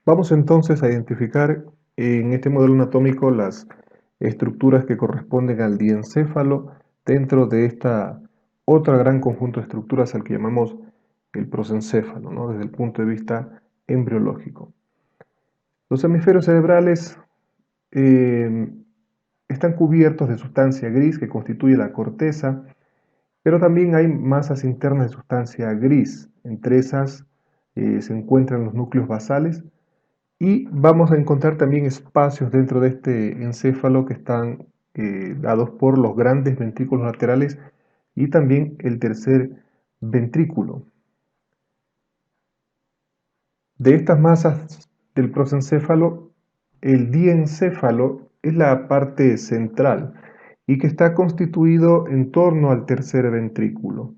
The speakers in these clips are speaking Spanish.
Vamos entonces a identificar en este modelo anatómico las estructuras que corresponden al diencéfalo dentro de esta otra gran conjunto de estructuras al que llamamos el prosencéfalo, ¿no? Desde el punto de vista embriológico. Los hemisferios cerebrales eh, están cubiertos de sustancia gris que constituye la corteza, pero también hay masas internas de sustancia gris. Entre esas se encuentran los núcleos basales y vamos a encontrar también espacios dentro de este encéfalo que están dados por los grandes ventrículos laterales y también el tercer ventrículo. De estas masas del prosencéfalo, el diencéfalo es la parte central y que está constituido en torno al tercer ventrículo.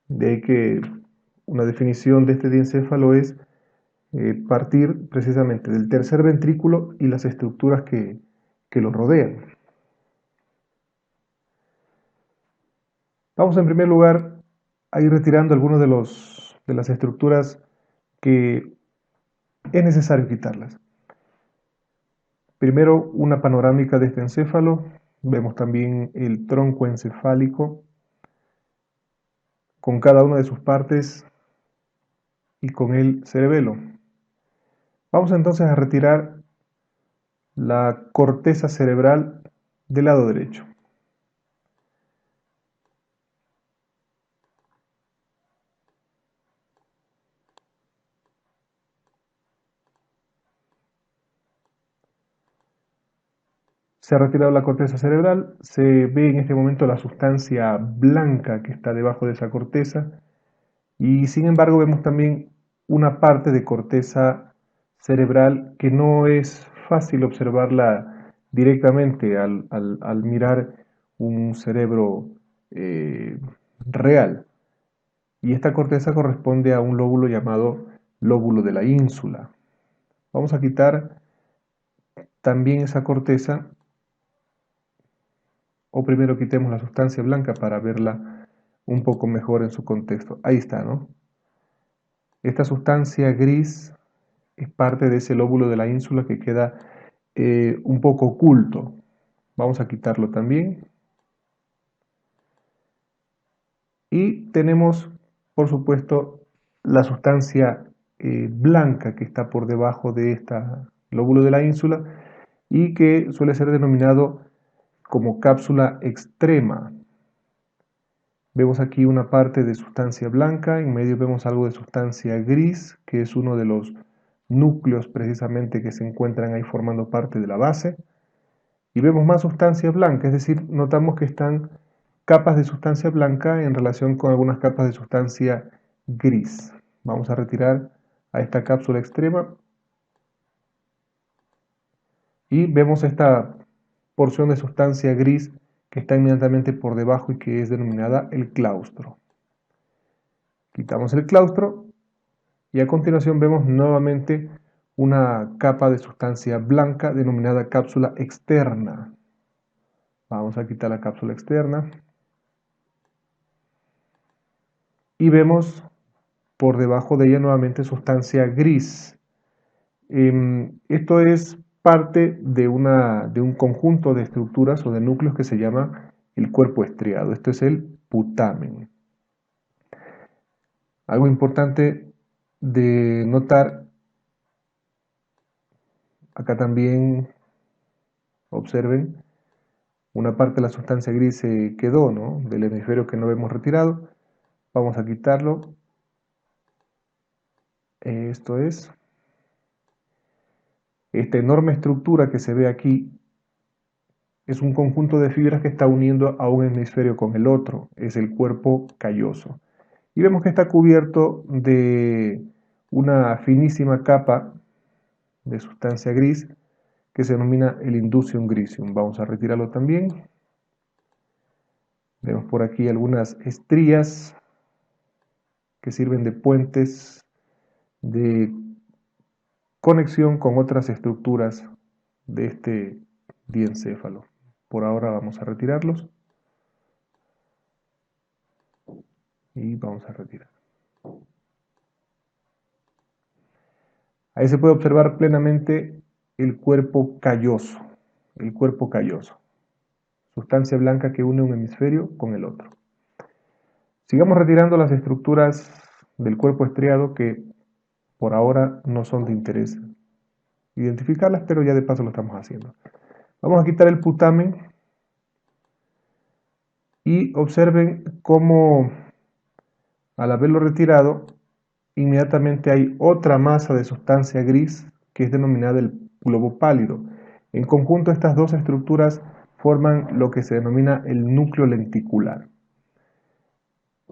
De ahí que una definición de este diencéfalo es partir precisamente del tercer ventrículo y las estructuras que lo rodean. Vamos en primer lugar a ir retirando algunas de las estructuras que es necesario quitarlas. Primero, una panorámica de este encéfalo. Vemos también el tronco encefálico con cada una de sus partes y con el cerebelo. Vamos entonces a retirar la corteza cerebral del lado derecho. Se ha retirado la corteza cerebral, se ve en este momento la sustancia blanca que está debajo de esa corteza y sin embargo vemos también una parte de corteza cerebral que no es fácil observarla directamente al mirar un cerebro eh, real. Y esta corteza corresponde a un lóbulo llamado lóbulo de la ínsula. Vamos a quitar también esa corteza, o primero quitemos la sustancia blanca para verla un poco mejor en su contexto. Ahí está, ¿no? Esta sustancia gris es parte de ese lóbulo de la ínsula que queda un poco oculto. Vamos a quitarlo también. Y tenemos, por supuesto, la sustancia blanca que está por debajo de este lóbulo de la ínsula y que suele ser denominado como cápsula extrema. Vemos aquí una parte de sustancia blanca, en medio vemos algo de sustancia gris, que es uno de los núcleos precisamente que se encuentran ahí formando parte de la base. Y vemos más sustancia blanca, es decir, notamos que están capas de sustancia blanca en relación con algunas capas de sustancia gris. Vamos a retirar a esta cápsula extrema y vemos esta porción de sustancia gris que está inmediatamente por debajo y que es denominada el claustro. Quitamos el claustro y a continuación vemos nuevamente una capa de sustancia blanca denominada cápsula externa. Vamos a quitar la cápsula externa y vemos por debajo de ella nuevamente sustancia gris. Esto es parte de un conjunto de estructuras o de núcleos que se llama el cuerpo estriado. Esto es el putamen. Algo importante de notar, acá también observen, una parte de la sustancia gris se quedó, ¿no? Del hemisferio que no hemos retirado. Vamos a quitarlo. Esto es. Esta enorme estructura que se ve aquí es un conjunto de fibras que está uniendo a un hemisferio con el otro. Es el cuerpo calloso. Y vemos que está cubierto de una finísima capa de sustancia gris que se denomina el inducium grisium. Vamos a retirarlo también. Vemos por aquí algunas estrías que sirven de puentes de conexión con otras estructuras de este diencéfalo. Por ahora vamos a retirarlos y vamos a retirar. Ahí se puede observar plenamente el cuerpo calloso, sustancia blanca que une un hemisferio con el otro. Sigamos retirando las estructuras del cuerpo estriado que por ahora no son de interés identificarlas, pero ya de paso lo estamos haciendo. Vamos a quitar el putamen y observen cómo al haberlo retirado, inmediatamente hay otra masa de sustancia gris que es denominada el globo pálido. En conjunto, estas dos estructuras forman lo que se denomina el núcleo lenticular.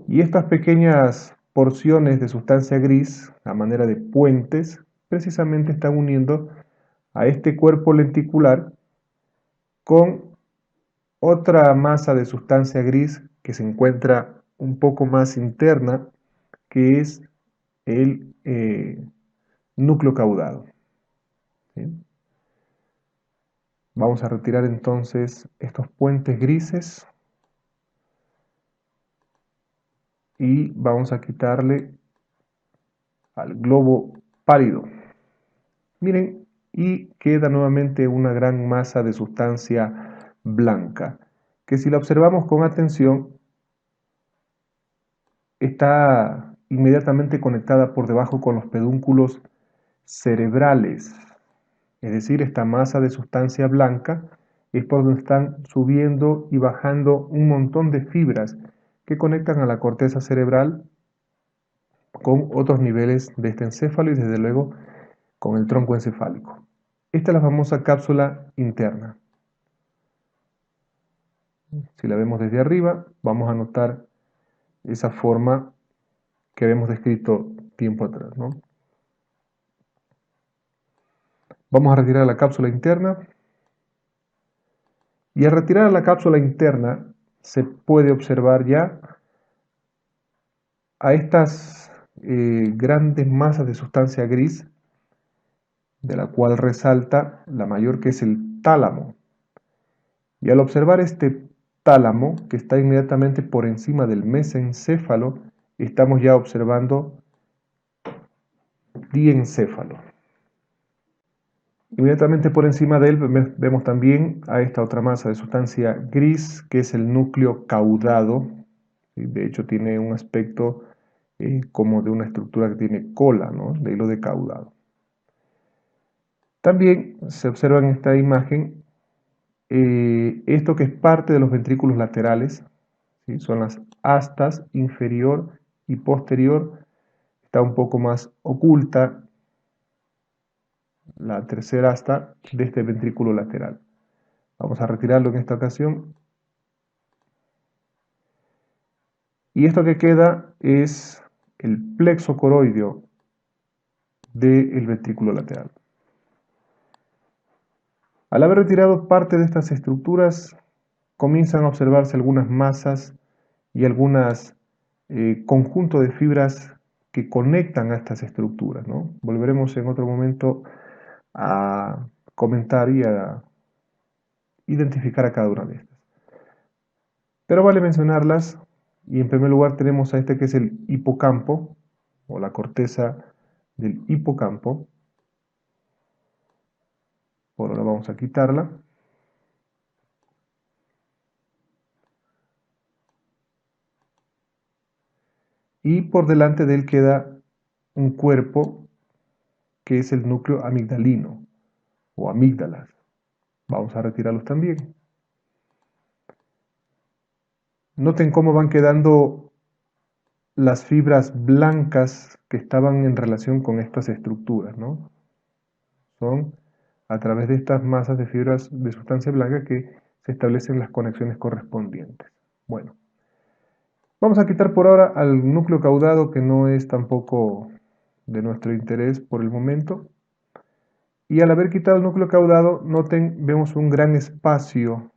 Y estas pequeñas porciones de sustancia gris, a manera de puentes, precisamente están uniendo a este cuerpo lenticular con otra masa de sustancia gris que se encuentra un poco más interna, que es el núcleo caudado. ¿Sí? Vamos a retirar entonces estos puentes grises y vamos a quitarle al globo pálido. Miren, y queda nuevamente una gran masa de sustancia blanca, que si la observamos con atención, está inmediatamente conectada por debajo con los pedúnculos cerebrales. Es decir, esta masa de sustancia blanca es por donde están subiendo y bajando un montón de fibras que conectan a la corteza cerebral con otros niveles de este encéfalo y desde luego con el tronco encefálico. Esta es la famosa cápsula interna. Si la vemos desde arriba, vamos a notar esa forma que habíamos descrito tiempo atrás, ¿no? Vamos a retirar la cápsula interna. Y al retirar la cápsula interna, se puede observar ya a estas grandes masas de sustancia gris, de la cual resalta la mayor, que es el tálamo. Y al observar este tálamo, que está inmediatamente por encima del mesencéfalo, estamos ya observando diencéfalo. Inmediatamente por encima de él vemos también a esta otra masa de sustancia gris, que es el núcleo caudado. De hecho, tiene un aspecto como de una estructura que tiene cola, ¿no? De hilo de caudado. También se observa en esta imagen esto que es parte de los ventrículos laterales, ¿sí? Son las astas inferior y posterior. Está un poco más oculta la tercera asta de este ventrículo lateral. Vamos a retirarlo en esta ocasión. Y esto que queda es el plexo coroideo del ventrículo lateral. Al haber retirado parte de estas estructuras, comienzan a observarse algunas masas y algunos conjuntos de fibras que conectan a estas estructuras, ¿no? Volveremos en otro momento a comentar y a identificar a cada una de estas. Pero vale mencionarlas, y en primer lugar tenemos a este que es el hipocampo, o la corteza del hipocampo. Por ahora vamos a quitarla. Y por delante de él queda un cuerpo que es el núcleo amigdalino o amígdalas. Vamos a retirarlos también. Noten cómo van quedando las fibras blancas que estaban en relación con estas estructuras, ¿no? Son a través de estas masas de fibras de sustancia blanca que se establecen las conexiones correspondientes. Bueno, vamos a quitar por ahora al núcleo caudado, que no es tampoco de nuestro interés por el momento. Y al haber quitado el núcleo caudado, noten, vemos un gran espacio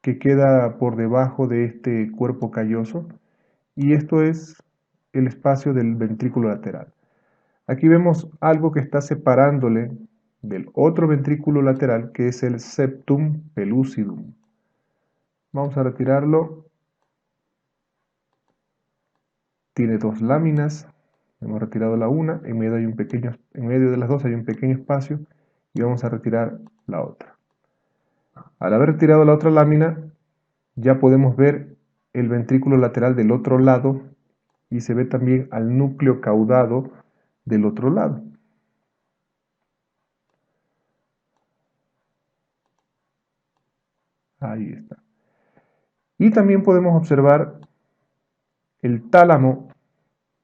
que queda por debajo de este cuerpo calloso, y esto es el espacio del ventrículo lateral. Aquí vemos algo que está separándole del otro ventrículo lateral, que es el septum pellucidum. Vamos a retirarlo. Tiene dos láminas Hemos retirado la una, en medio de las dos hay un pequeño espacio y vamos a retirar la otra. Al haber retirado la otra lámina, ya podemos ver el ventrículo lateral del otro lado y se ve también al núcleo caudado del otro lado. Ahí está. Y también podemos observar el tálamo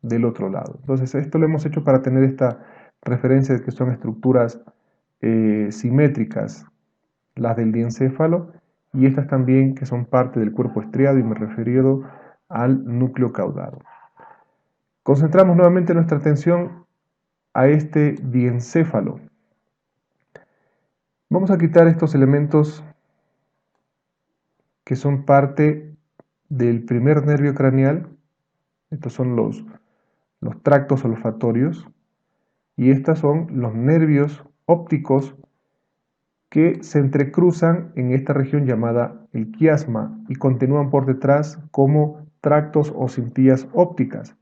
del otro lado. Entonces esto lo hemos hecho para tener esta referencia de que son estructuras simétricas, las del diencéfalo, y estas también que son parte del cuerpo estriado, y me he referido al núcleo caudado. Concentramos nuevamente nuestra atención a este diencéfalo. Vamos a quitar estos elementos que son parte del primer nervio craneal. Estos son los tractos olfatorios, y estos son los nervios ópticos que se entrecruzan en esta región llamada el quiasma y continúan por detrás como tractos o cintillas ópticas.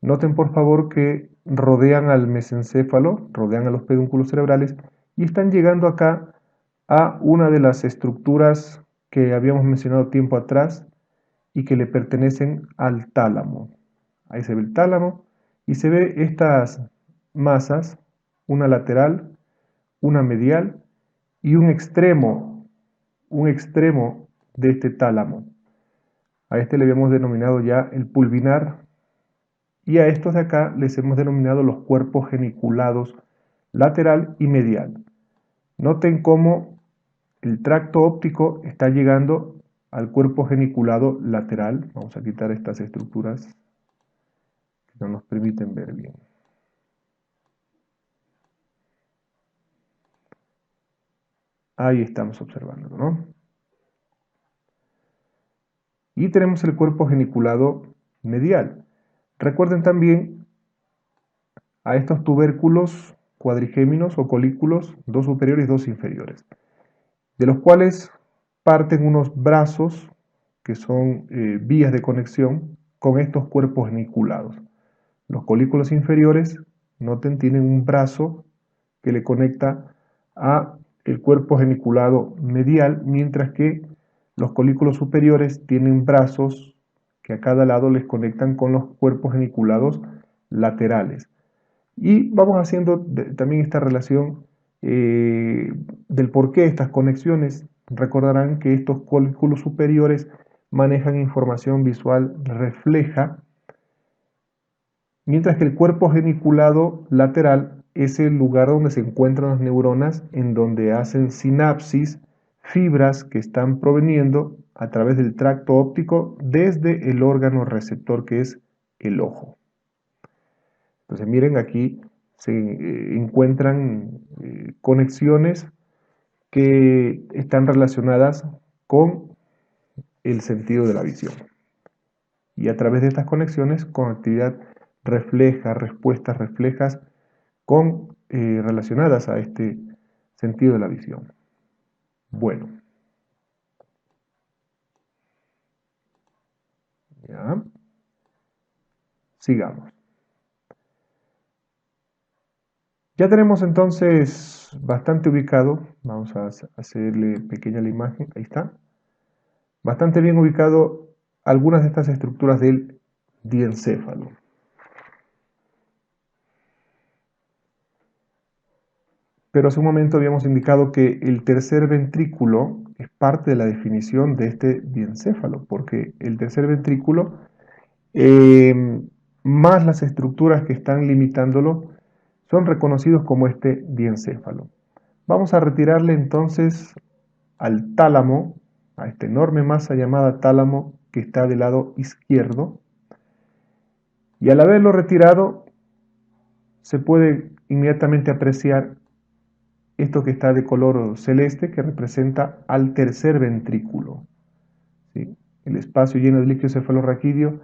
Noten por favor que rodean al mesencéfalo, rodean a los pedúnculos cerebrales y están llegando acá a una de las estructuras que habíamos mencionado tiempo atrás y que le pertenecen al tálamo. Ahí se ve el tálamo y se ve estas masas, una lateral, una medial y un extremo de este tálamo. A este le habíamos denominado ya el pulvinar, y a estos de acá les hemos denominado los cuerpos geniculados lateral y medial. Noten cómo el tracto óptico está llegando al cuerpo geniculado lateral. Vamos a quitar estas estructuras que no nos permiten ver bien. Ahí estamos observándolo, ¿no? Y tenemos el cuerpo geniculado medial. Recuerden también a estos tubérculos cuadrigéminos o colículos, dos superiores y dos inferiores, de los cuales parten unos brazos que son vías de conexión con estos cuerpos geniculados. Los colículos inferiores, noten, tienen un brazo que le conecta a el cuerpo geniculado medial, mientras que los colículos superiores tienen brazos que a cada lado les conectan con los cuerpos geniculados laterales. Y vamos haciendo también esta relación del por qué estas conexiones. Recordarán que estos colículos superiores manejan información visual refleja, mientras que el cuerpo geniculado lateral es el lugar donde se encuentran las neuronas, en donde hacen sinapsis, fibras que están proveniendo a través del tracto óptico desde el órgano receptor que es el ojo. Entonces miren, aquí se encuentran conexiones que están relacionadas con el sentido de la visión. Y a través de estas conexiones, con actividad refleja, respuestas reflejas relacionadas a este sentido de la visión. Bueno. Ya. Sigamos. Ya tenemos entonces bastante ubicado, vamos a hacerle pequeña la imagen, ahí está, bastante bien ubicado algunas de estas estructuras del diencéfalo. Pero hace un momento habíamos indicado que el tercer ventrículo es parte de la definición de este diencéfalo, porque el tercer ventrículo, más las estructuras que están limitándolo, son reconocidos como este diencéfalo. Vamos a retirarle entonces al tálamo, a esta enorme masa llamada tálamo que está del lado izquierdo, y al haberlo retirado se puede inmediatamente apreciar esto que está de color celeste, que representa al tercer ventrículo, ¿sí? El espacio lleno de líquido cefalorraquídeo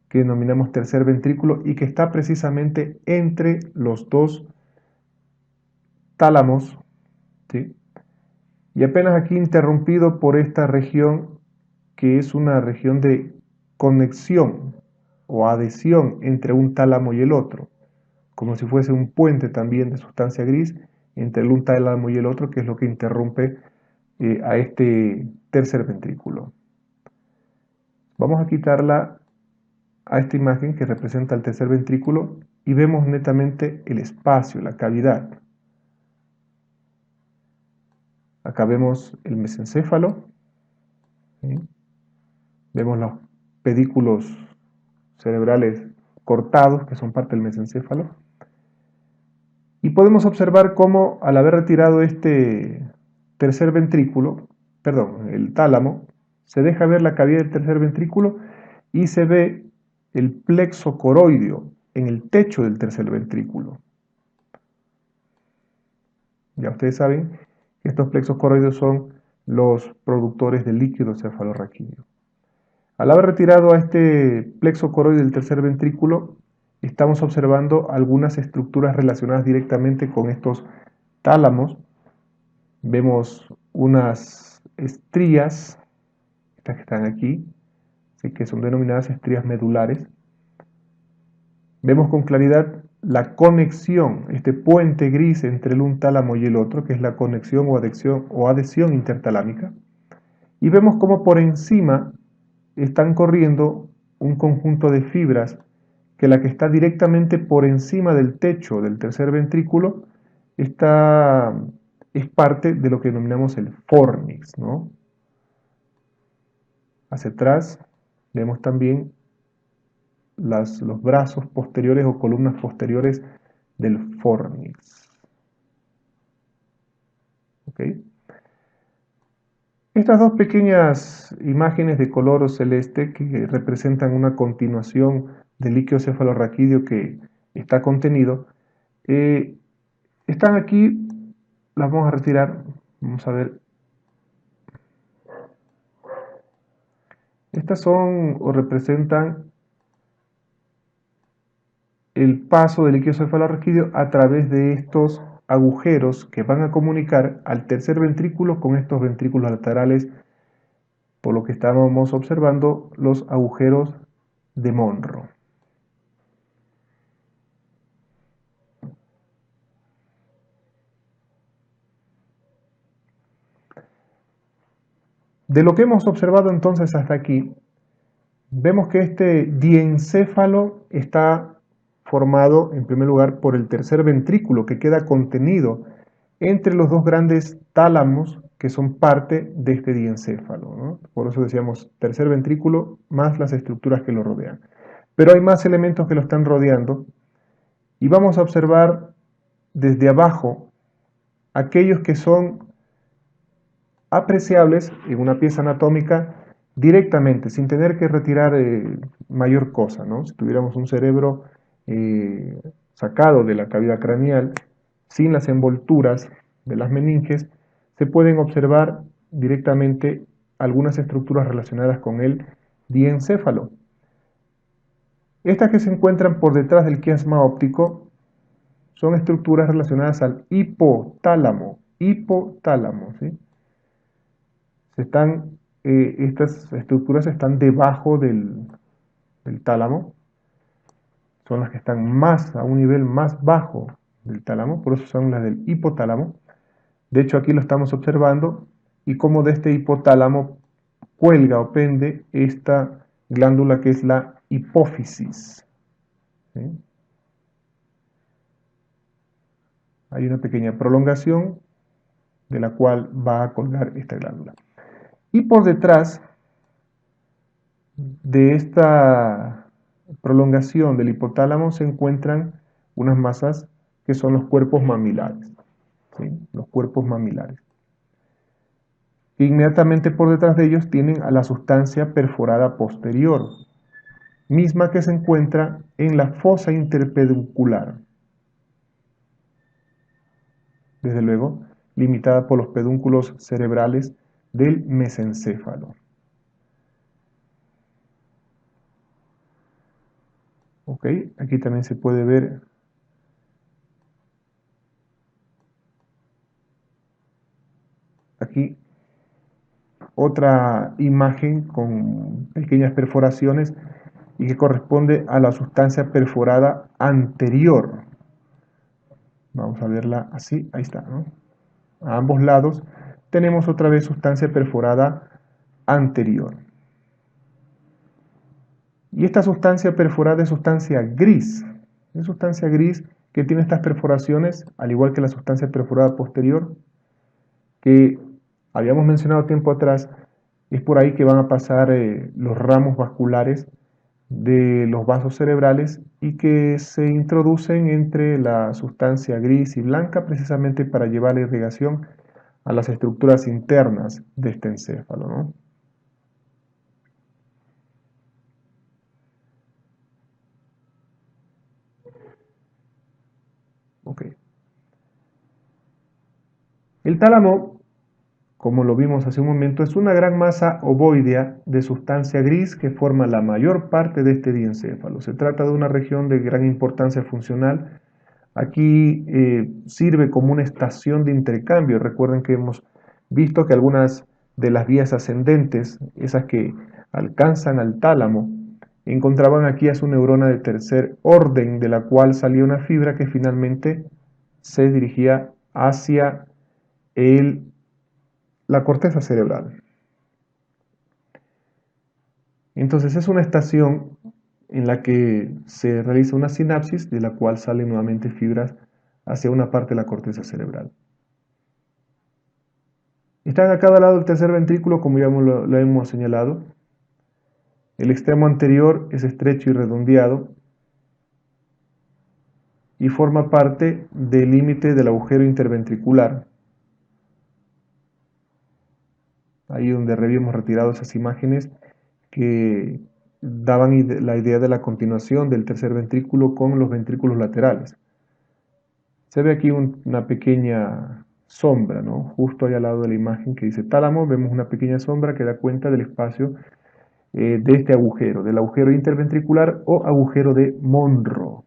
que denominamos tercer ventrículo y que está precisamente entre los dos tálamos, ¿sí? Y apenas aquí interrumpido por esta región que es una región de conexión o adhesión entre un tálamo y el otro, como si fuese un puente también de sustancia gris entre un tálamo y el otro, que es lo que interrumpe a este tercer ventrículo. Vamos a quitarla a esta imagen que representa el tercer ventrículo y vemos netamente el espacio, la cavidad. Acá vemos el mesencéfalo, ¿sí? Vemos los pedículos cerebrales cortados, que son parte del mesencéfalo, y podemos observar cómo al haber retirado este tercer ventrículo, perdón, el tálamo, se deja ver la cavidad del tercer ventrículo y se ve el plexo coroideo en el techo del tercer ventrículo. Ya ustedes saben que estos plexos coroideos son los productores del líquido cefalorraquídeo. Al haber retirado a este plexo coroideo del tercer ventrículo, estamos observando algunas estructuras relacionadas directamente con estos tálamos. Vemos unas estrías, estas que están aquí, ¿sí?, que son denominadas estrías medulares. Vemos con claridad la conexión, este puente gris entre un tálamo y el otro, que es la conexión o adhesión intertalámica. Y vemos cómo por encima están corriendo un conjunto de fibras que la que está directamente por encima del techo del tercer ventrículo es parte de lo que denominamos el fornix, ¿no? Hacia atrás vemos también los brazos posteriores o columnas posteriores del fornix. ¿Okay? Estas dos pequeñas imágenes de color celeste que representan una continuación del líquido cefalorraquídeo que está contenido, están aquí, las vamos a retirar, vamos a ver. Estas son o representan el paso del líquido cefalorraquídeo a través de estos agujeros que van a comunicar al tercer ventrículo con estos ventrículos laterales, por lo que estábamos observando los agujeros de Monro. De lo que hemos observado entonces hasta aquí, vemos que este diencéfalo está formado en primer lugar por el tercer ventrículo que queda contenido entre los dos grandes tálamos que son parte de este diencéfalo, ¿no? Por eso decíamos tercer ventrículo más las estructuras que lo rodean. Pero hay más elementos que lo están rodeando y vamos a observar desde abajo aquellos que son apreciables en una pieza anatómica directamente, sin tener que retirar mayor cosa, ¿no? Si tuviéramos un cerebro sacado de la cavidad craneal, sin las envolturas de las meninges, se pueden observar directamente algunas estructuras relacionadas con el diencéfalo. Estas que se encuentran por detrás del quiasma óptico son estructuras relacionadas al hipotálamo, ¿sí? Estas estructuras están debajo del tálamo, son las que están más a un nivel más bajo del tálamo, por eso son las del hipotálamo. De hecho aquí lo estamos observando y como de este hipotálamo cuelga o pende esta glándula que es la hipófisis, ¿sí? Hay una pequeña prolongación de la cual va a colgar esta glándula. Y por detrás de esta prolongación del hipotálamo se encuentran unas masas que son los cuerpos mamilares, ¿sí? Los cuerpos mamilares. E inmediatamente por detrás de ellos tienen a la sustancia perforada posterior, misma que se encuentra en la fosa interpeduncular. Desde luego, limitada por los pedúnculos cerebrales del mesencéfalo. Ok, aquí también se puede ver aquí otra imagen con pequeñas perforaciones y que corresponde a la sustancia perforada anterior. Vamos a verla así, ahí está, ¿no? A ambos lados tenemos otra vez sustancia perforada anterior. Y esta sustancia perforada es sustancia gris. Es sustancia gris que tiene estas perforaciones, al igual que la sustancia perforada posterior, que habíamos mencionado tiempo atrás. Es por ahí que van a pasar los ramos vasculares de los vasos cerebrales y que se introducen entre la sustancia gris y blanca precisamente para llevar la irrigación a las estructuras internas de este encéfalo, ¿no? Okay. El tálamo, como lo vimos hace un momento, es una gran masa ovoidea de sustancia gris que forma la mayor parte de este diencéfalo. Se trata de una región de gran importancia funcional. Aquí sirve como una estación de intercambio. Recuerden que hemos visto que algunas de las vías ascendentes, esas que alcanzan al tálamo, encontraban aquí a su neurona de tercer orden, de la cual salía una fibra que finalmente se dirigía hacia la corteza cerebral. Entonces es una estación en la que se realiza una sinapsis de la cual salen nuevamente fibras hacia una parte de la corteza cerebral. Están a cada lado del tercer ventrículo, como ya lo hemos señalado. El extremo anterior es estrecho y redondeado y forma parte del límite del agujero interventricular. Ahí donde habíamos retirado esas imágenes que daban la idea de la continuación del tercer ventrículo con los ventrículos laterales. Se ve aquí una pequeña sombra, ¿no? Justo ahí al lado de la imagen que dice tálamo, vemos una pequeña sombra que da cuenta del espacio de este agujero, del agujero interventricular o agujero de Monro.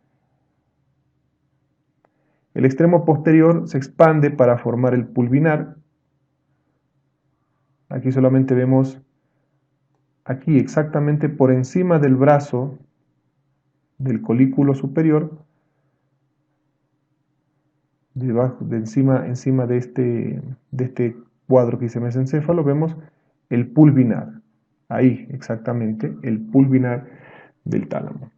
El extremo posterior se expande para formar el pulvinar. Aquí solamente vemos, aquí exactamente por encima del brazo del colículo superior, encima de este cuadro que dice mesencéfalo, vemos el pulvinar. Ahí exactamente el pulvinar del tálamo.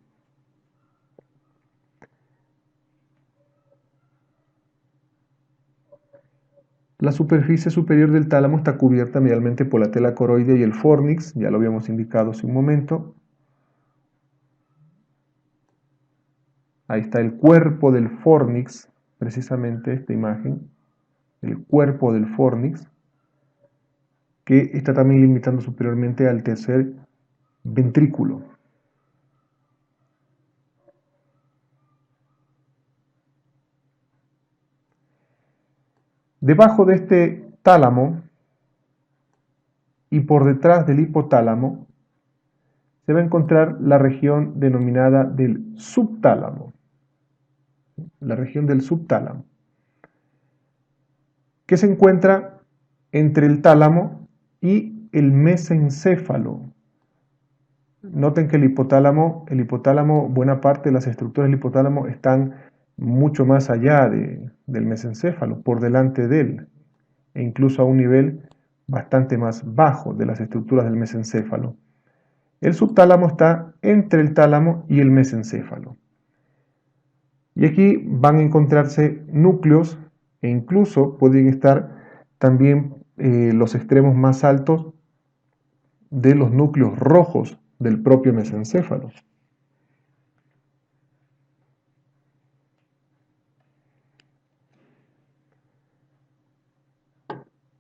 La superficie superior del tálamo está cubierta medialmente por la tela coroidea y el fornix, ya lo habíamos indicado hace un momento. Ahí está el cuerpo del fornix, precisamente esta imagen, el cuerpo del fornix, que está también limitando superiormente al tercer ventrículo. Debajo de este tálamo y por detrás del hipotálamo se va a encontrar la región denominada del subtálamo. La región del subtálamo, que se encuentra entre el tálamo y el mesencéfalo. Noten que el hipotálamo, buena parte de las estructuras del hipotálamo están mucho más allá del mesencéfalo, por delante de él, e incluso a un nivel bastante más bajo de las estructuras del mesencéfalo. El subtálamo está entre el tálamo y el mesencéfalo. Y aquí van a encontrarse núcleos e incluso pueden estar también los extremos más altos de los núcleos rojos del propio mesencéfalo.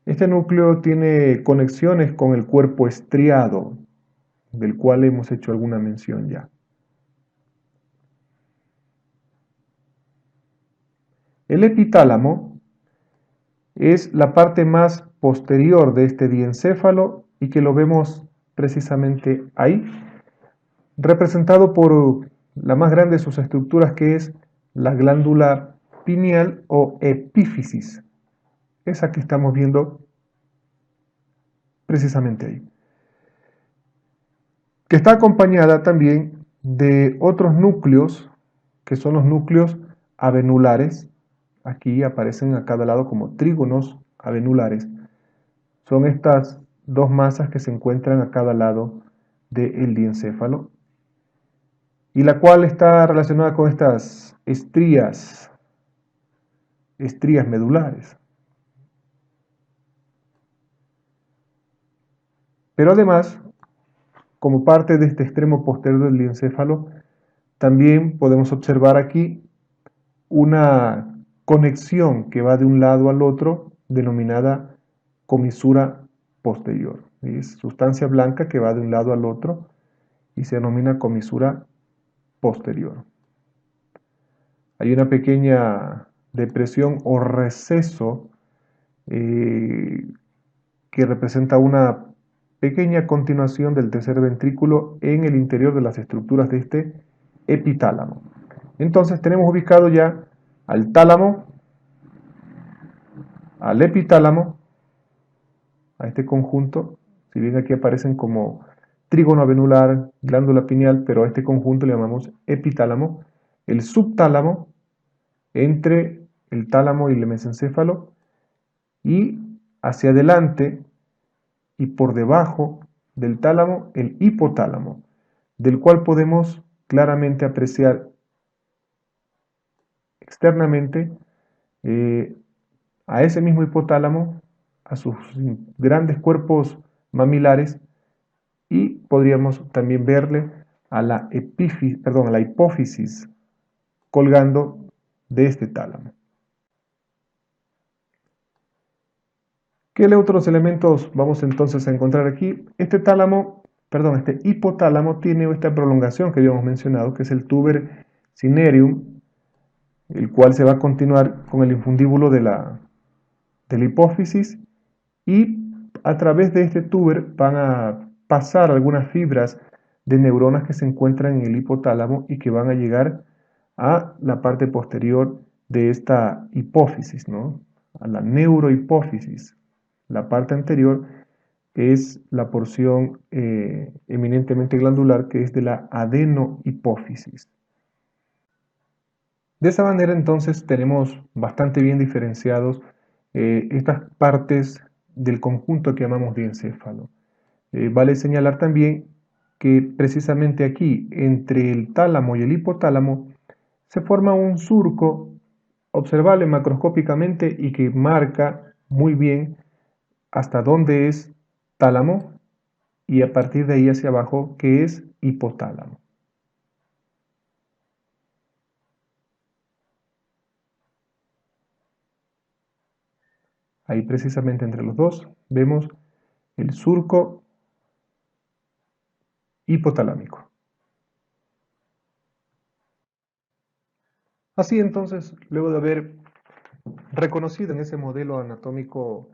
Este núcleo tiene conexiones con el cuerpo estriado, del cual hemos hecho alguna mención ya. El epitálamo es la parte más posterior de este diencéfalo y que lo vemos precisamente ahí, representado por la más grande de sus estructuras, que es la glándula pineal o epífisis, esa que estamos viendo precisamente ahí, que está acompañada también de otros núcleos, que son los núcleos avenulares. Aquí aparecen a cada lado como trígonos avenulares. Son estas dos masas que se encuentran a cada lado del diencéfalo, y la cual está relacionada con estas estrías medulares. Pero además, como parte de este extremo posterior del diencéfalo, también podemos observar aquí una conexión que va de un lado al otro, denominada comisura posterior. Es sustancia blanca que va de un lado al otro y se denomina comisura posterior. Hay una pequeña depresión o receso que representa una pequeña continuación del tercer ventrículo en el interior de las estructuras de este epitálamo. Entonces tenemos ubicado ya al tálamo, al epitálamo, a este conjunto. Si bien aquí aparecen como trígono avenular, glándula pineal, pero a este conjunto le llamamos epitálamo, el subtálamo entre el tálamo y el mesencéfalo, y hacia adelante y por debajo del tálamo el hipotálamo, del cual podemos claramente apreciar externamente a ese mismo hipotálamo, a sus grandes cuerpos mamilares, y podríamos también verle a la hipófisis colgando de este tálamo. ¿Qué otros elementos vamos entonces a encontrar aquí? Este hipotálamo tiene esta prolongación que habíamos mencionado, que es el tuber cinereum, el cual se va a continuar con el infundíbulo de la hipófisis, y a través de este tuber van a pasar algunas fibras de neuronas que se encuentran en el hipotálamo y que van a llegar a la parte posterior de esta hipófisis, ¿no? A la neurohipófisis. La parte anterior es la porción eminentemente glandular, que es de la adenohipófisis. De esa manera entonces tenemos bastante bien diferenciados estas partes del conjunto que llamamos diencéfalo. Vale señalar también que precisamente aquí, entre el tálamo y el hipotálamo, se forma un surco observable macroscópicamente y que marca muy bien hasta dónde es tálamo y a partir de ahí hacia abajo qué es hipotálamo. Ahí precisamente entre los dos vemos el surco hipotalámico. Así entonces, luego de haber reconocido en ese modelo anatómico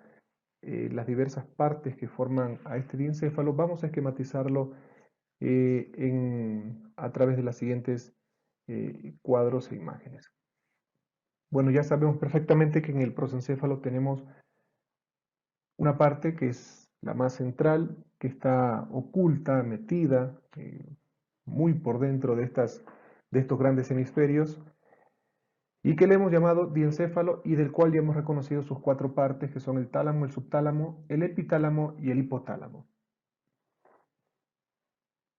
las diversas partes que forman a este diencéfalo, vamos a esquematizarlo a través de las siguientes cuadros e imágenes. Bueno, ya sabemos perfectamente que en el prosencéfalo tenemos una parte que es la más central, que está oculta, metida, muy por dentro de estos grandes hemisferios, y que le hemos llamado diencéfalo, y del cual ya hemos reconocido sus cuatro partes, que son el tálamo, el subtálamo, el epitálamo y el hipotálamo.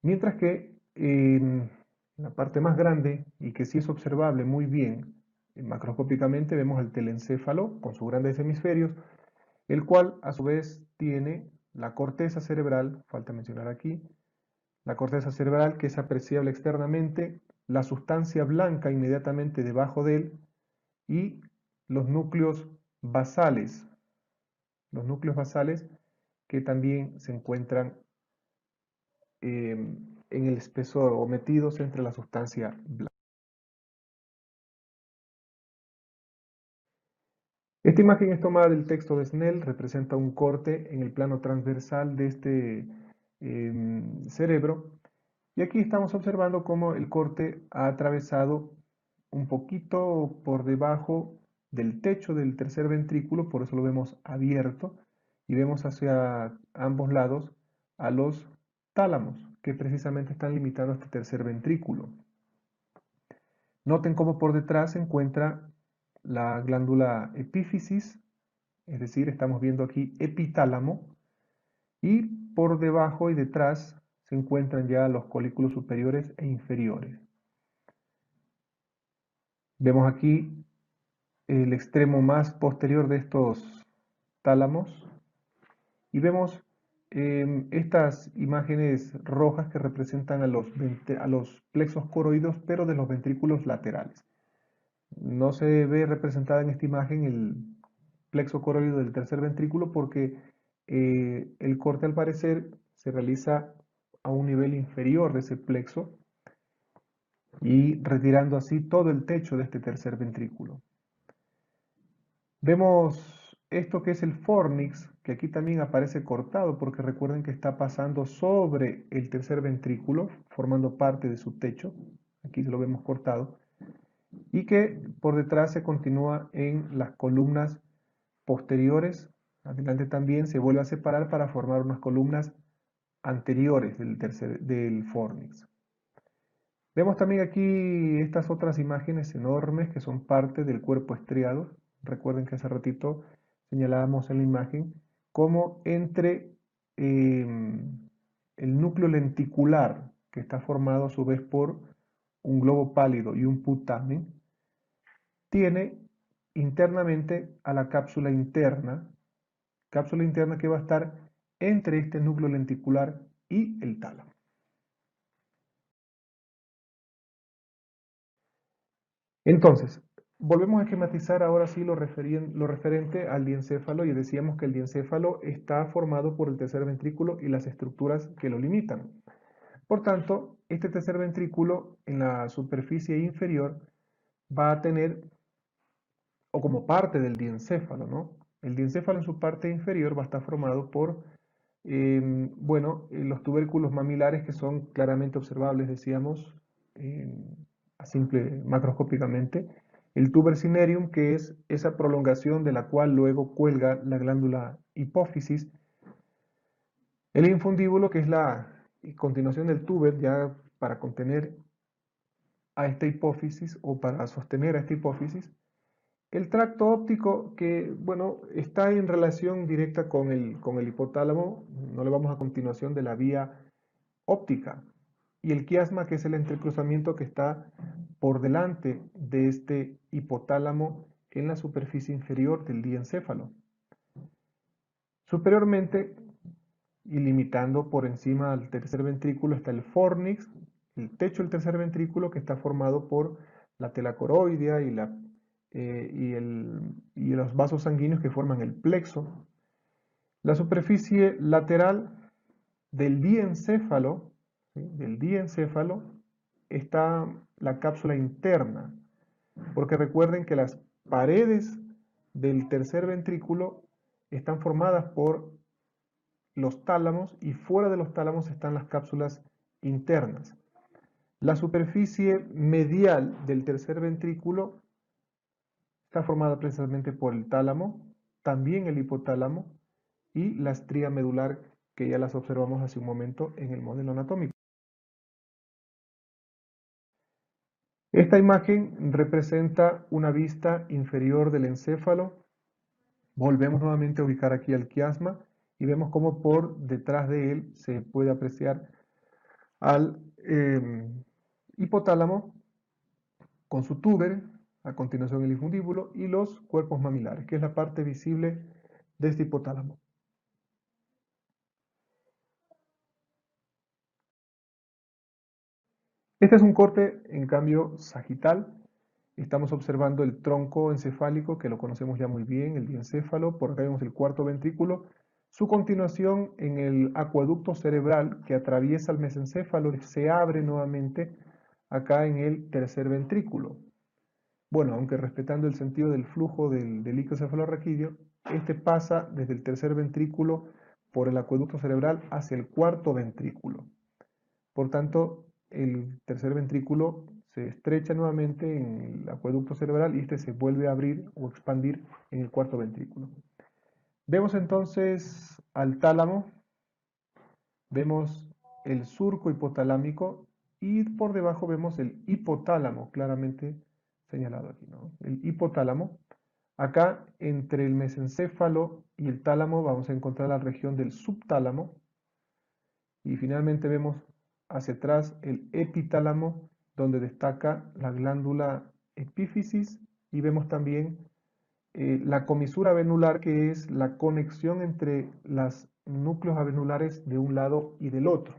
Mientras que en la parte más grande, y que sí es observable muy bien macroscópicamente, vemos el telencéfalo con sus grandes hemisferios, el cual a su vez tiene la corteza cerebral, falta mencionar aquí, la corteza cerebral que es apreciable externamente, la sustancia blanca inmediatamente debajo de él, y los núcleos basales que también se encuentran en el espesor o metidos entre la sustancia blanca. Esta imagen es tomada del texto de Snell, representa un corte en el plano transversal de este cerebro, y aquí estamos observando cómo el corte ha atravesado un poquito por debajo del techo del tercer ventrículo, por eso lo vemos abierto, y vemos hacia ambos lados a los tálamos, que precisamente están limitando este tercer ventrículo. Noten cómo por detrás se encuentra la glándula epífisis, es decir, estamos viendo aquí epitálamo, y por debajo y detrás se encuentran ya los colículos superiores e inferiores. Vemos aquí el extremo más posterior de estos tálamos y vemos estas imágenes rojas que representan a los plexos coroides, pero de los ventrículos laterales. No se ve representada en esta imagen el plexo coroide del tercer ventrículo porque el corte al parecer se realiza a un nivel inferior de ese plexo y retirando así todo el techo de este tercer ventrículo. Vemos esto que es el fornix, que aquí también aparece cortado porque recuerden que está pasando sobre el tercer ventrículo, formando parte de su techo. Aquí lo vemos cortado. Y que por detrás se continúa en las columnas posteriores. Adelante también se vuelve a separar para formar unas columnas anteriores del fornix. Vemos también aquí estas otras imágenes enormes que son parte del cuerpo estriado. Recuerden que hace ratito señalábamos en la imagen cómo entre el núcleo lenticular, que está formado a su vez por un globo pálido y un putamen, tiene internamente a la cápsula interna que va a estar entre este núcleo lenticular y el tálamo. Entonces, volvemos a esquematizar ahora sí lo referente al diencéfalo y decíamos que el diencéfalo está formado por el tercer ventrículo y las estructuras que lo limitan. Por tanto, este tercer ventrículo en la superficie inferior va a tener, o como parte del diencéfalo, ¿no? El diencéfalo en su parte inferior va a estar formado por, los tubérculos mamilares que son claramente observables, decíamos, a simple macroscópicamente. El tuber cinereum, que es esa prolongación de la cual luego cuelga la glándula hipófisis. El infundíbulo, que es la continuación del tuber, ya para contener a esta hipófisis o para sostener a esta hipófisis. El tracto óptico que, bueno, está en relación directa con el hipotálamo, no le vamos a continuación de la vía óptica. Y el quiasma, que es el entrecruzamiento que está por delante de este hipotálamo en la superficie inferior del diencéfalo. Superiormente, y limitando por encima del tercer ventrículo, está el fornix, el techo del tercer ventrículo que está formado por la tela coroidea y los vasos sanguíneos que forman el plexo. La superficie lateral del diencéfalo, ¿sí? Del diencéfalo está la cápsula interna, porque recuerden que las paredes del tercer ventrículo están formadas por los tálamos y fuera de los tálamos están las cápsulas internas. La superficie medial del tercer ventrículo está formada precisamente por el tálamo, también el hipotálamo y la estría medular que ya las observamos hace un momento en el modelo anatómico. Esta imagen representa una vista inferior del encéfalo. Volvemos nuevamente a ubicar aquí al quiasma y vemos cómo por detrás de él se puede apreciar al hipotálamo con su túber, a continuación el infundíbulo y los cuerpos mamilares, que es la parte visible de este hipotálamo. Este es un corte, en cambio, sagital. Estamos observando el tronco encefálico, que lo conocemos ya muy bien, el diencéfalo. Por acá vemos el cuarto ventrículo. Su continuación en el acueducto cerebral que atraviesa el mesencéfalo se abre nuevamente acá en el tercer ventrículo. Bueno, aunque respetando el sentido del flujo del líquido cefalorraquídeo, este pasa desde el tercer ventrículo por el acueducto cerebral hacia el cuarto ventrículo. Por tanto, el tercer ventrículo se estrecha nuevamente en el acueducto cerebral y este se vuelve a abrir o expandir en el cuarto ventrículo. Vemos entonces al tálamo, vemos el surco hipotalámico y por debajo vemos el hipotálamo, claramente señalado aquí, ¿no? El hipotálamo. Acá, entre el mesencéfalo y el tálamo, vamos a encontrar la región del subtálamo. Y finalmente vemos hacia atrás el epitálamo, donde destaca la glándula epífisis. Y vemos también la comisura avenular, que es la conexión entre los núcleos avenulares de un lado y del otro.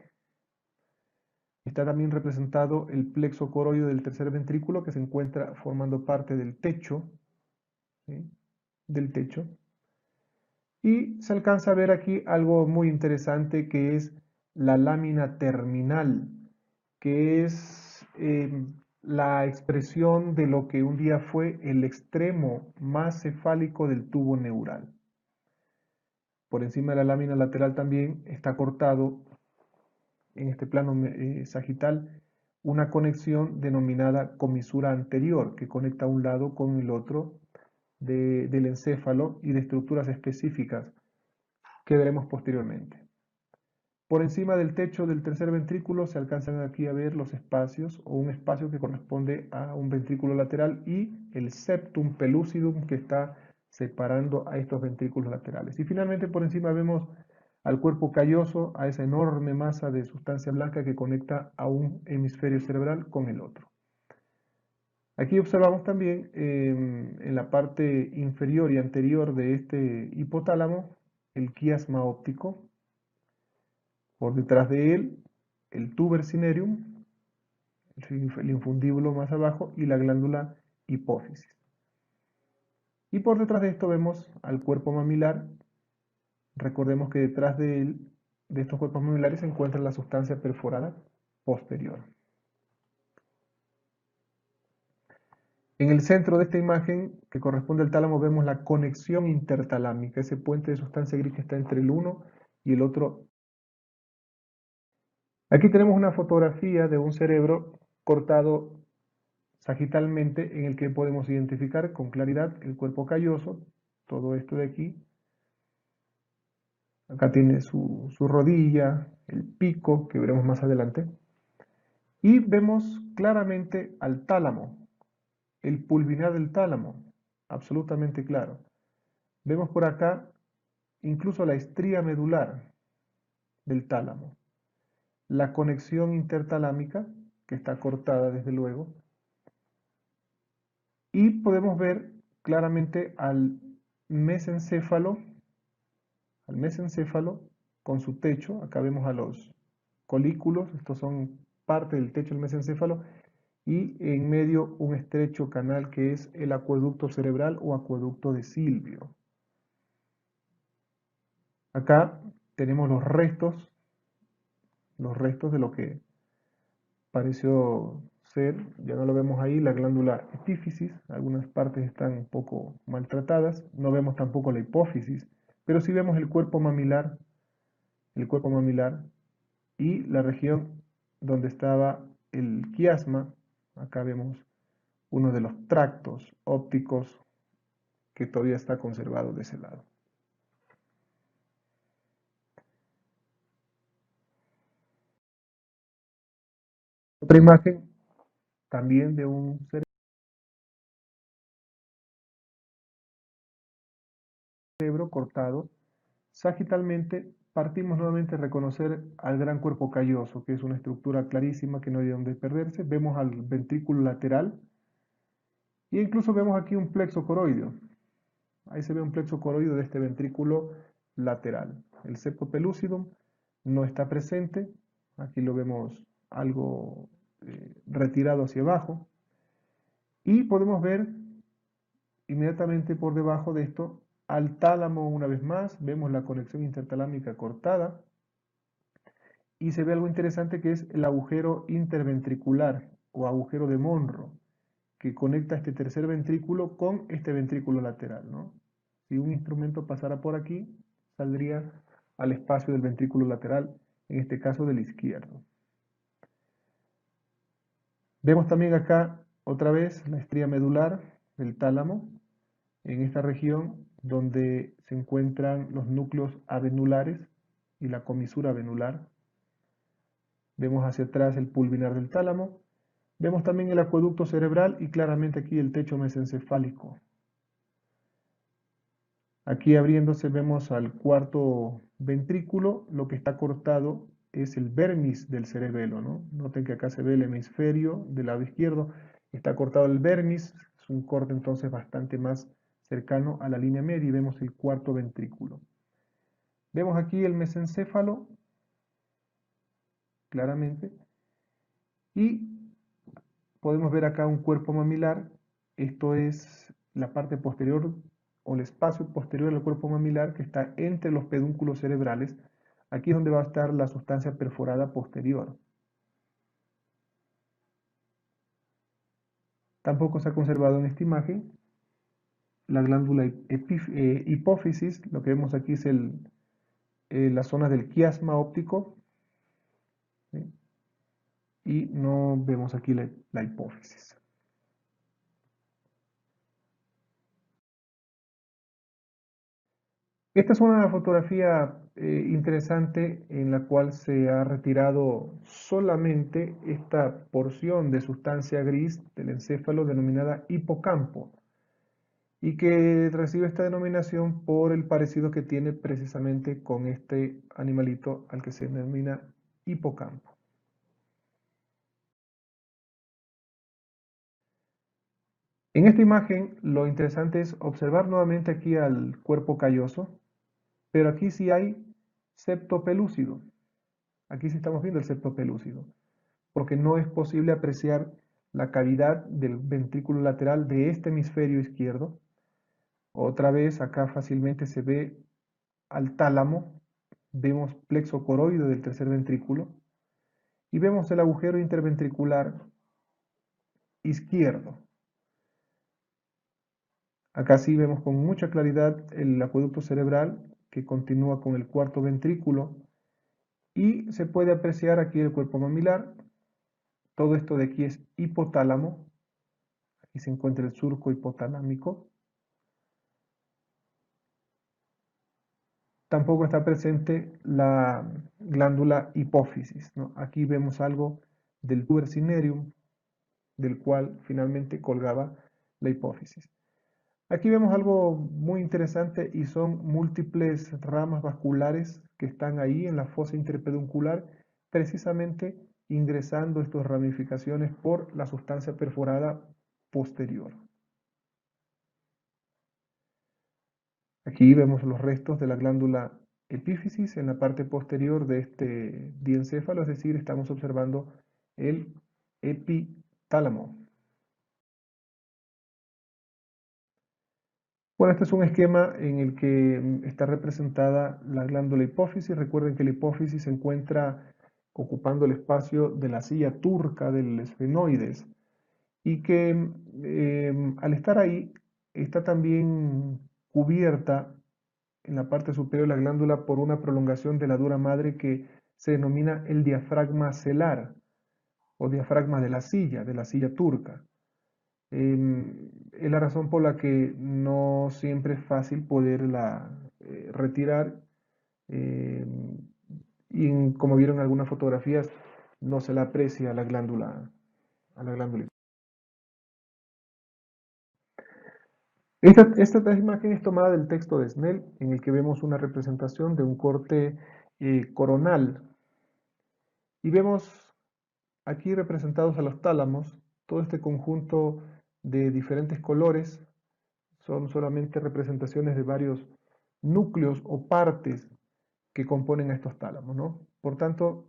Está también representado el plexo coroideo del tercer ventrículo, que se encuentra formando parte del techo, ¿sí? Del techo. Y se alcanza a ver aquí algo muy interesante, que es la lámina terminal, que es la expresión de lo que un día fue el extremo más cefálico del tubo neural. Por encima de la lámina lateral también está cortado en este plano sagital una conexión denominada comisura anterior, que conecta un lado con el otro del encéfalo y de estructuras específicas que veremos posteriormente. Por encima del techo del tercer ventrículo se alcanzan aquí a ver los espacios, o un espacio que corresponde a un ventrículo lateral y el septum pellucidum, que está separando a estos ventrículos laterales. Y finalmente por encima vemos al cuerpo calloso, a esa enorme masa de sustancia blanca que conecta a un hemisferio cerebral con el otro. Aquí observamos también en la parte inferior y anterior de este hipotálamo el quiasma óptico. Por detrás de él, el tuber cinereum, el infundíbulo más abajo, y la glándula hipófisis. Y por detrás de esto vemos al cuerpo mamilar. Recordemos que detrás de él, de estos cuerpos mamilares, se encuentra la sustancia perforada posterior. En el centro de esta imagen, que corresponde al tálamo, vemos la conexión intertalámica, ese puente de sustancia gris que está entre el uno y el otro. Aquí tenemos una fotografía de un cerebro cortado sagitalmente, en el que podemos identificar con claridad el cuerpo calloso, todo esto de aquí. Acá tiene su rodilla, el pico, que veremos más adelante. Y vemos claramente al tálamo, el pulvinar del tálamo, absolutamente claro. Vemos por acá incluso la estría medular del tálamo, la conexión intertalámica, que está cortada desde luego, y podemos ver claramente al mesencéfalo con su techo. Acá vemos a los colículos, estos son parte del techo del mesencéfalo, y en medio un estrecho canal que es el acueducto cerebral o acueducto de Silvio. Acá tenemos los restos de lo que pareció ser, ya no lo vemos ahí, la glándula epífisis. Algunas partes están un poco maltratadas, no vemos tampoco la hipófisis, pero sí vemos el cuerpo mamilar y la región donde estaba el quiasma. Acá vemos uno de los tractos ópticos que todavía está conservado de ese lado. Otra imagen también de un cerebro cortado sagitalmente. Partimos nuevamente a reconocer al gran cuerpo calloso, que es una estructura clarísima que no hay donde perderse. Vemos al ventrículo lateral e incluso vemos aquí un plexo coroideo. Ahí se ve un plexo coroideo de este ventrículo lateral. El septo pellucidum no está presente. Aquí lo vemos algo retirado hacia abajo. Y podemos ver inmediatamente por debajo de esto al tálamo una vez más. Vemos la conexión intertalámica cortada. Y se ve algo interesante, que es el agujero interventricular o agujero de Monro, que conecta este tercer ventrículo con este ventrículo lateral, ¿no? Si un instrumento pasara por aquí, saldría al espacio del ventrículo lateral, en este caso del izquierdo. Vemos también acá otra vez la estría medular del tálamo, en esta región donde se encuentran los núcleos avenulares y la comisura avenular. Vemos hacia atrás el pulvinar del tálamo. Vemos también el acueducto cerebral y claramente aquí el techo mesencefálico. Aquí abriéndose vemos al cuarto ventrículo. Lo que está cortado es el vermis del cerebelo, ¿no? Noten que acá se ve el hemisferio del lado izquierdo. Está cortado el vermis. Es un corte entonces bastante más cercano a la línea media y vemos el cuarto ventrículo. Vemos aquí el mesencéfalo, claramente. Y podemos ver acá un cuerpo mamilar. Esto es la parte posterior o el espacio posterior del cuerpo mamilar que está entre los pedúnculos cerebrales. Aquí es donde va a estar la sustancia perforada posterior. Tampoco se ha conservado en esta imagen la glándula hipófisis. Lo que vemos aquí es la zona del quiasma óptico, ¿sí? Y no vemos aquí la hipófisis. Esta es una fotografía interesante en la cual se ha retirado solamente esta porción de sustancia gris del encéfalo denominada hipocampo y que recibe esta denominación por el parecido que tiene precisamente con este animalito al que se denomina hipocampo. En esta imagen lo interesante es observar nuevamente aquí al cuerpo calloso, pero aquí sí hay septo pelúcido. Aquí sí estamos viendo el septo pelúcido, porque no es posible apreciar la cavidad del ventrículo lateral de este hemisferio izquierdo. Otra vez acá fácilmente se ve al tálamo, vemos plexo coroide del tercer ventrículo y vemos el agujero interventricular izquierdo. Acá sí vemos con mucha claridad el acueducto cerebral que continúa con el cuarto ventrículo y se puede apreciar aquí el cuerpo mamilar. Todo esto de aquí es hipotálamo. Aquí se encuentra el surco hipotalámico. Tampoco está presente la glándula hipófisis, ¿no? Aquí vemos algo del tuber cinereum, del cual finalmente colgaba la hipófisis. Aquí vemos algo muy interesante y son múltiples ramas vasculares que están ahí en la fosa interpeduncular, precisamente ingresando estas ramificaciones por la sustancia perforada posterior. Aquí vemos los restos de la glándula epífisis en la parte posterior de este diencéfalo, es decir, estamos observando el epitálamo. Bueno, este es un esquema en el que está representada la glándula hipófisis. Recuerden que la hipófisis se encuentra ocupando el espacio de la silla turca del esfenoides y que al estar ahí está también cubierta en la parte superior de la glándula por una prolongación de la dura madre que se denomina el diafragma celar o diafragma de la silla turca. Es la razón por la que no siempre es fácil poderla retirar y como vieron en algunas fotografías no se la aprecia a la glándula. Esta imagen es tomada del texto de Snell, en el que vemos una representación de un corte coronal. Y vemos aquí representados a los tálamos, todo este conjunto de diferentes colores, son solamente representaciones de varios núcleos o partes que componen a estos tálamos, ¿no? Por tanto,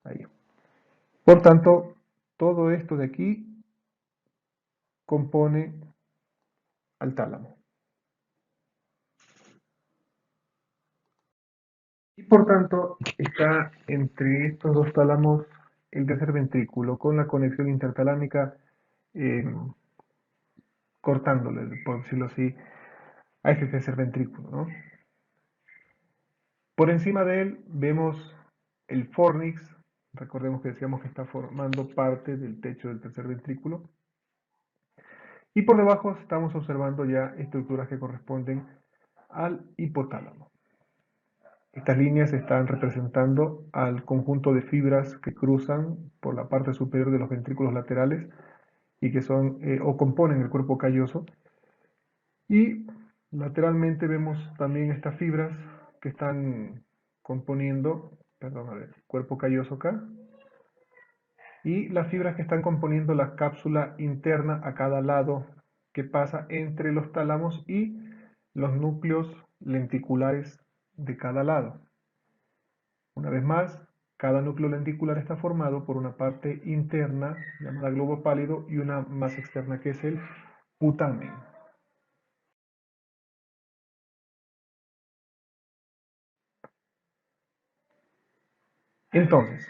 ahí. Por tanto, todo esto de aquí compone al tálamo. Y por tanto, está entre estos dos tálamos el tercer ventrículo, con la conexión intertalámica eh, cortándole, por decirlo así, a este tercer ventrículo, ¿no? Por encima de él vemos el fornix, recordemos que decíamos que está formando parte del techo del tercer ventrículo, y por debajo estamos observando ya estructuras que corresponden al hipotálamo. Estas líneas están representando al conjunto de fibras que cruzan por la parte superior de los ventrículos laterales y que son o componen el cuerpo calloso. Y lateralmente vemos también estas fibras que están componiendo, perdón, a ver, cuerpo calloso acá, y las fibras que están componiendo la cápsula interna a cada lado que pasa entre los tálamos y los núcleos lenticulares de cada lado. Una vez más, cada núcleo lenticular está formado por una parte interna llamada globo pálido y una más externa que es el putamen. Entonces,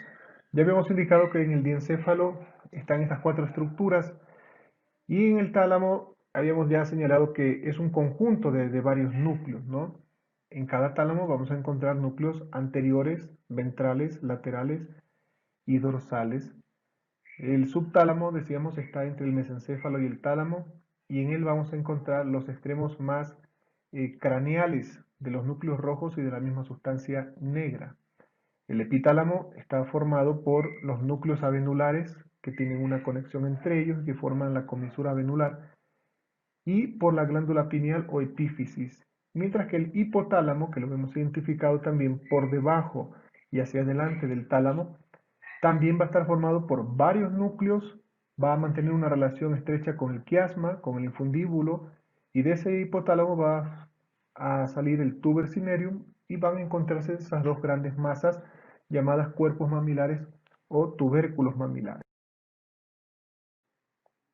ya habíamos indicado que en el diencéfalo están estas cuatro estructuras y en el tálamo habíamos ya señalado que es un conjunto de varios núcleos, ¿no? En cada tálamo vamos a encontrar núcleos anteriores, ventrales, laterales y dorsales. El subtálamo, decíamos, está entre el mesencéfalo y el tálamo y en él vamos a encontrar los extremos más craneales de los núcleos rojos y de la misma sustancia negra. El epitálamo está formado por los núcleos avenulares que tienen una conexión entre ellos y que forman la comisura avenular y por la glándula pineal o epífisis, mientras que el hipotálamo, que lo hemos identificado también por debajo y hacia adelante del tálamo, también va a estar formado por varios núcleos, va a mantener una relación estrecha con el quiasma, con el infundíbulo, y de ese hipotálamo va a salir el tuber cinereum y van a encontrarse esas dos grandes masas llamadas cuerpos mamilares o tubérculos mamilares.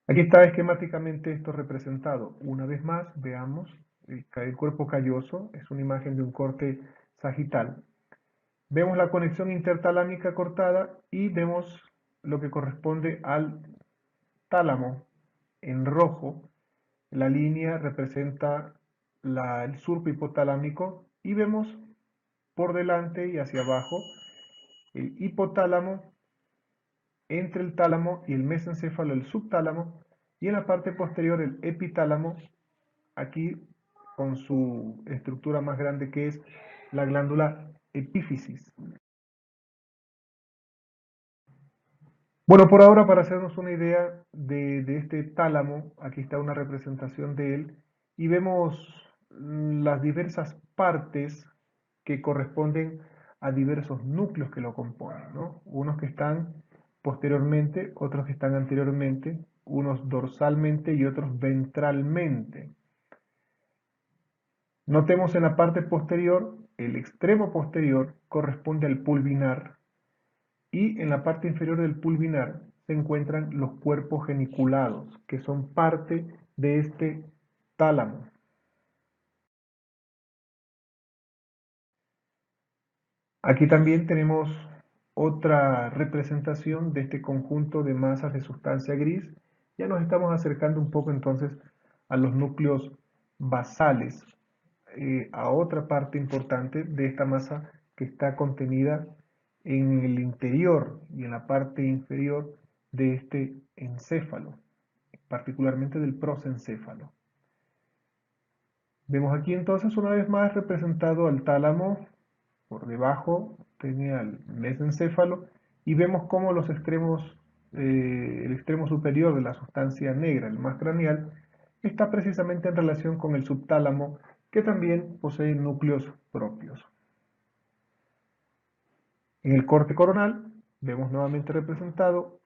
Aquí está esquemáticamente esto representado. Una vez más, veamos, el cuerpo calloso es una imagen de un corte sagital. Vemos la conexión intertalámica cortada y vemos lo que corresponde al tálamo en rojo. La línea representa el surco hipotalámico y vemos por delante y hacia abajo el hipotálamo, entre el tálamo y el mesencéfalo el subtálamo y en la parte posterior el epitálamo, aquí con su estructura más grande que es la glándula epífisis. Bueno, por ahora, para hacernos una idea de este tálamo, aquí está una representación de él y vemos las diversas partes que corresponden a diversos núcleos que lo componen, ¿no? Unos que están posteriormente, otros que están anteriormente, unos dorsalmente y otros ventralmente. Notemos en la parte posterior, el extremo posterior corresponde al pulvinar y en la parte inferior del pulvinar se encuentran los cuerpos geniculados, que son parte de este tálamo. Aquí también tenemos otra representación de este conjunto de masas de sustancia gris. Ya nos estamos acercando un poco entonces a los núcleos basales, a otra parte importante de esta masa que está contenida en el interior y en la parte inferior de este encéfalo, particularmente del prosencéfalo. Vemos aquí entonces una vez más representado al tálamo, por debajo tenía el mesencéfalo y vemos cómo los extremos, el extremo superior de la sustancia negra, el más craneal, está precisamente en relación con el subtálamo que también posee núcleos propios. En el corte coronal vemos nuevamente representado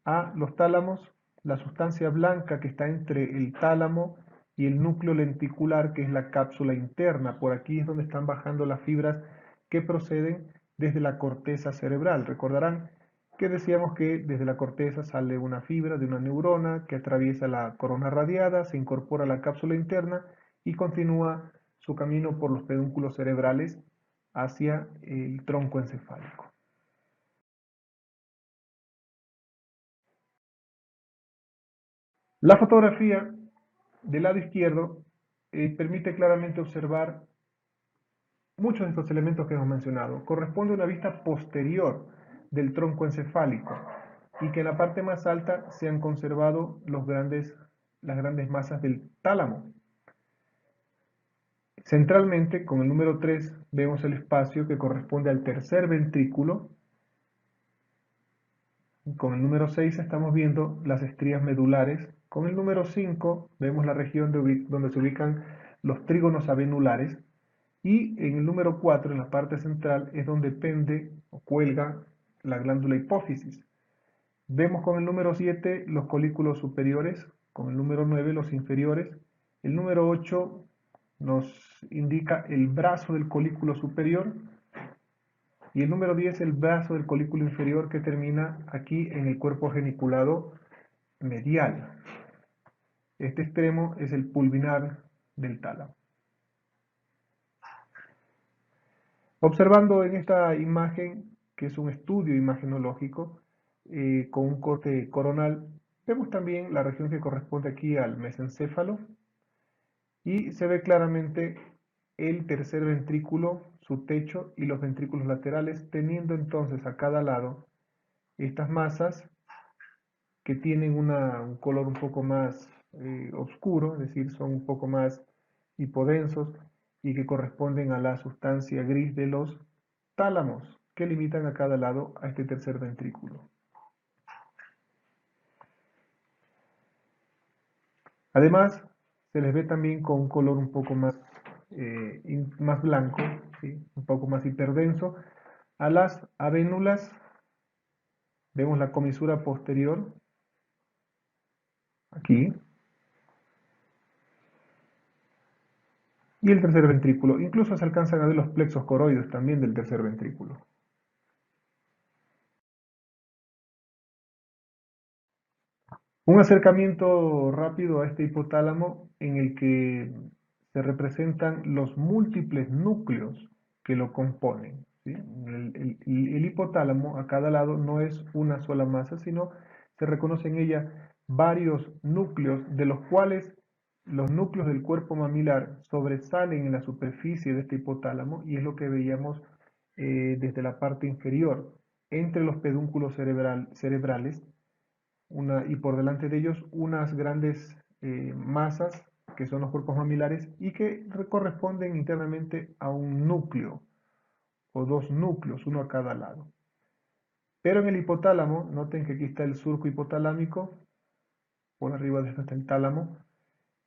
a los tálamos, la sustancia blanca que está entre el tálamo y el núcleo lenticular, que es la cápsula interna. Por aquí es donde están bajando las fibras que proceden desde la corteza cerebral. Recordarán que decíamos que desde la corteza sale una fibra de una neurona que atraviesa la corona radiada, se incorpora a la cápsula interna y continúa su camino por los pedúnculos cerebrales hacia el tronco encefálico. La fotografía del lado izquierdo permite claramente observar muchos de estos elementos que hemos mencionado. Corresponde a una vista posterior del tronco encefálico y que en la parte más alta se han conservado las grandes masas del tálamo. Centralmente, con el número 3, vemos el espacio que corresponde al tercer ventrículo. Con el número 6 estamos viendo las estrías medulares. Con el número 5 vemos la región donde se ubican los trígonos avenulares. Y en el número 4, en la parte central, es donde pende o cuelga la glándula hipófisis. Vemos con el número 7 los colículos superiores, con el número 9 los inferiores. El número 8 nos indica el brazo del colículo superior y el número 10 el brazo del colículo inferior que termina aquí en el cuerpo geniculado medial. Este extremo es el pulvinar del tálamo. Observando en esta imagen, que es un estudio imagenológico con un corte coronal, vemos también la región que corresponde aquí al mesencéfalo y se ve claramente el tercer ventrículo, su techo y los ventrículos laterales, teniendo entonces a cada lado estas masas que tienen un color un poco más oscuro, es decir, son un poco más hipodensos y que corresponden a la sustancia gris de los tálamos, que limitan a cada lado a este tercer ventrículo. Además, se les ve también con un color un poco más blanco, ¿sí? Un poco más hiperdenso. A las avénulas vemos la comisura posterior, aquí, y el tercer ventrículo. Incluso se alcanzan a ver los plexos coroides también del tercer ventrículo. Un acercamiento rápido a este hipotálamo en el que se representan los múltiples núcleos que lo componen, ¿sí? El hipotálamo a cada lado no es una sola masa, sino se reconoce en ella varios núcleos, de los cuales los núcleos del cuerpo mamilar sobresalen en la superficie de este hipotálamo y es lo que veíamos desde la parte inferior, entre los pedúnculos cerebrales y por delante de ellos unas grandes masas que son los cuerpos mamilares y que corresponden internamente a un núcleo o dos núcleos, uno a cada lado. Pero en el hipotálamo, noten que aquí está el surco hipotalámico, por arriba de esto está el tálamo,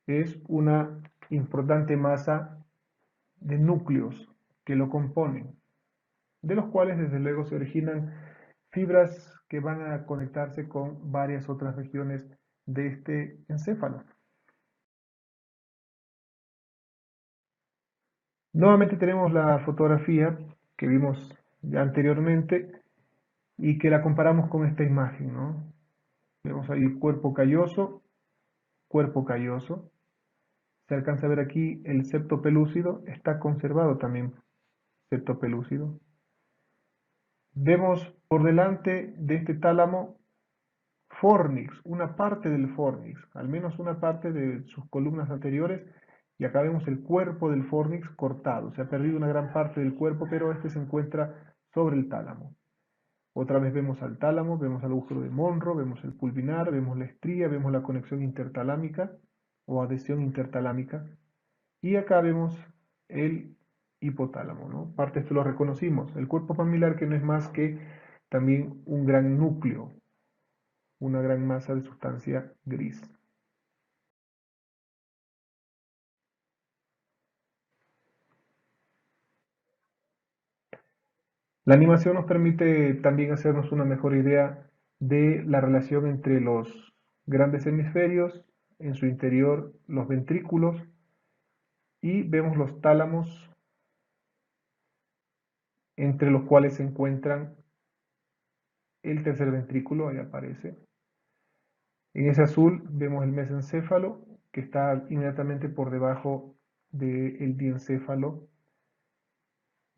es una importante masa de núcleos que lo componen, de los cuales desde luego se originan fibras que van a conectarse con varias otras regiones de este encéfalo. Nuevamente tenemos la fotografía que vimos ya anteriormente y que la comparamos con esta imagen, ¿no? Vemos ahí cuerpo calloso, se alcanza a ver aquí el septo pelúcido, está conservado también septo pelúcido. Vemos por delante de este tálamo fornix, una parte del fornix, al menos una parte de sus columnas anteriores, y acá vemos el cuerpo del fornix cortado. Se ha perdido una gran parte del cuerpo, pero este se encuentra sobre el tálamo. Otra vez vemos al tálamo, vemos al agujero de Monro, vemos el pulvinar, vemos la estría, vemos la conexión intertalámica o adhesión intertalámica. Y acá vemos el hipotálamo, ¿no? Parte de esto lo reconocimos. El cuerpo mamilar que no es más que también un gran núcleo, una gran masa de sustancia gris. La animación nos permite también hacernos una mejor idea de la relación entre los grandes hemisferios, en su interior los ventrículos, y vemos los tálamos entre los cuales se encuentran el tercer ventrículo, ahí aparece. En ese azul vemos el mesencéfalo, que está inmediatamente por debajo del diencéfalo,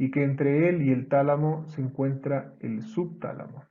y que entre él y el tálamo se encuentra el subtálamo.